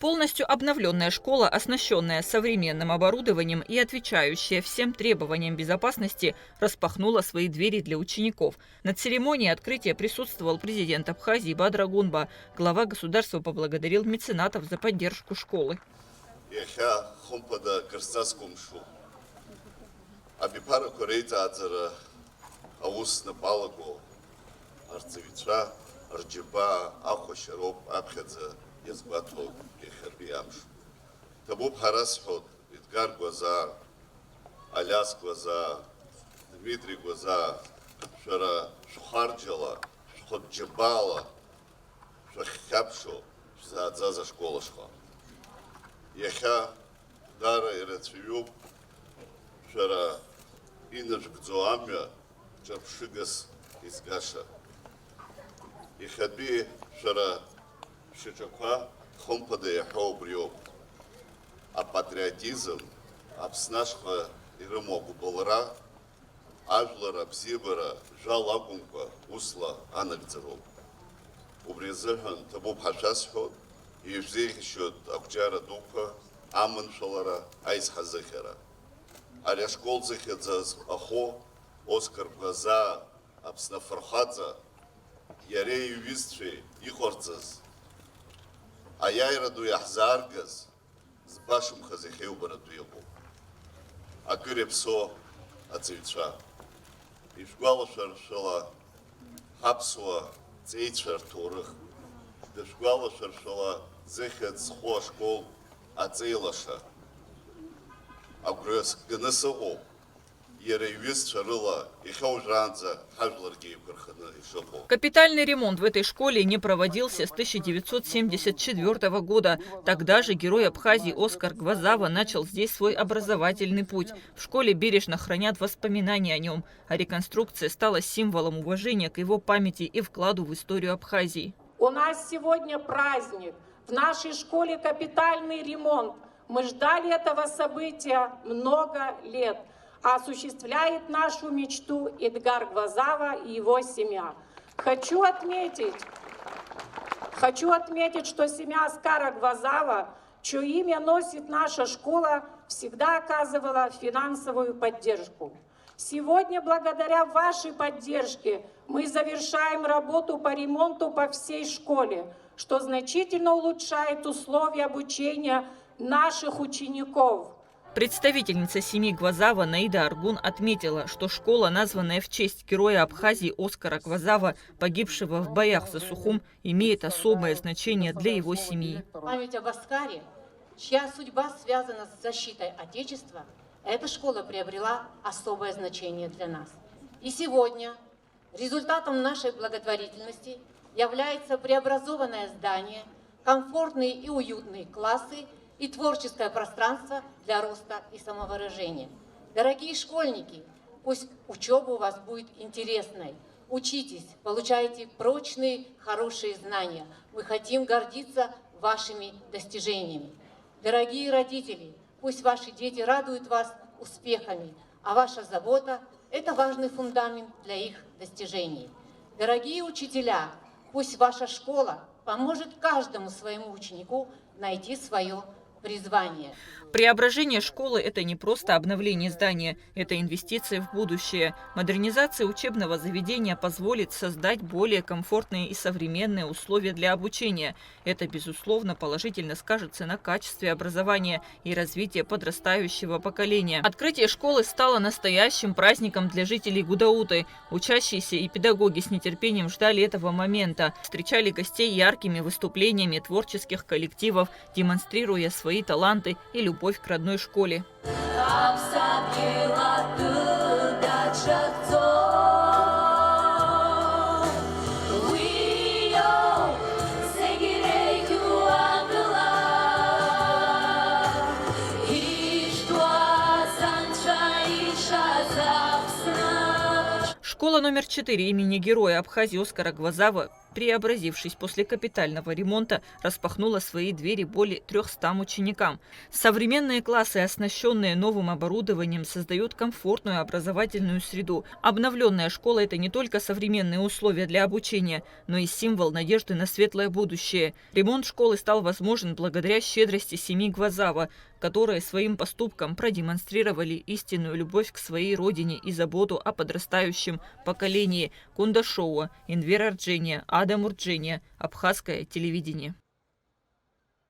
Полностью обновленная школа, оснащенная современным оборудованием и отвечающая всем требованиям безопасности, распахнула свои двери для учеников. На церемонии открытия присутствовал президент Абхазии Бадыр Агунба. Глава государства поблагодарил меценатов за поддержку школы. يزبطوا يخربي أمش تبوب حرس حد إدغار غوزا ألياس غوزا دميتري غوزا شرا شخارجلا شخد جبالا شخابشو شزادزازا школашха يخا دارا إرتفيوب شرا إنج بزواميا جبشيغس إزغاشا يخبي شرا Шичаква хомпада яхо брио. А патриотизм, абснашха и рымогу балра, ажлара, бзибара, жалагунка, усла, анагдзару. Убризыхан табу пашасхот, и взехищут акчара дука, аман шалара, айсхазыхера. Аля школ захедзаз ахо, Оскар глаза, абснафархадза, ярею вистши, ихорцаз. А я раду яхзаргаз с башем хазихеу бараду его. А кырепсо ацивича. И школа шаршала хапсуа цейчар турых. Да школа шаршала зехет схо школ ацейлаша. А грыз гнысы о. Капитальный ремонт в этой школе не проводился с 1974 года. Тогда же герой Абхазии Оскар Гвазава начал здесь свой образовательный путь. В школе бережно хранят воспоминания о нем, а реконструкция стала символом уважения к его памяти и вкладу в историю Абхазии. У нас сегодня праздник. В нашей школе капитальный ремонт. Мы ждали этого события много лет. Осуществляет нашу мечту Эдгар Гвазава и его семья. Хочу отметить, что семья Оскара Гвазава, чье имя носит наша школа, всегда оказывала финансовую поддержку. Сегодня, благодаря вашей поддержке, мы завершаем работу по ремонту по всей школе, что значительно улучшает условия обучения наших учеников. Представительница семьи Гвазава Наида Аргун отметила, что школа, названная в честь героя Абхазии Оскара Гвазава, погибшего в боях за Сухум, имеет особое значение для его семьи. Память об Оскаре, чья судьба связана с защитой Отечества, эта школа приобрела особое значение для нас. И сегодня результатом нашей благотворительности является преобразованное здание, комфортные и уютные классы и творческое пространство для роста и самовыражения. Дорогие школьники, пусть учеба у вас будет интересной. Учитесь, получайте прочные, хорошие знания. Мы хотим гордиться вашими достижениями. Дорогие родители, пусть ваши дети радуют вас успехами, а ваша забота – это важный фундамент для их достижений. Дорогие учителя, пусть ваша школа поможет каждому своему ученику найти свое призвание. Преображение школы – это не просто обновление здания, это инвестиции в будущее. Модернизация учебного заведения позволит создать более комфортные и современные условия для обучения. Это, безусловно, положительно скажется на качестве образования и развитии подрастающего поколения. Открытие школы стало настоящим праздником для жителей Гудауты. Учащиеся и педагоги с нетерпением ждали этого момента. Встречали гостей яркими выступлениями творческих коллективов, демонстрируя свои таланты и любовь к родной школе. Школа номер 4 имени героя Абхазии Оскара Гвазава преобразившись после капитального ремонта, распахнула свои двери более 300 ученикам. Современные классы, оснащенные новым оборудованием, создают комфортную образовательную среду. Обновленная школа – это не только современные условия для обучения, но и символ надежды на светлое будущее. Ремонт школы стал возможен благодаря щедрости семьи Гвазава, которые своим поступком продемонстрировали истинную любовь к своей родине и заботу о подрастающем поколении. Кундашоуа, Инвера Арджения, Адам Урджения, Абхазское телевидение.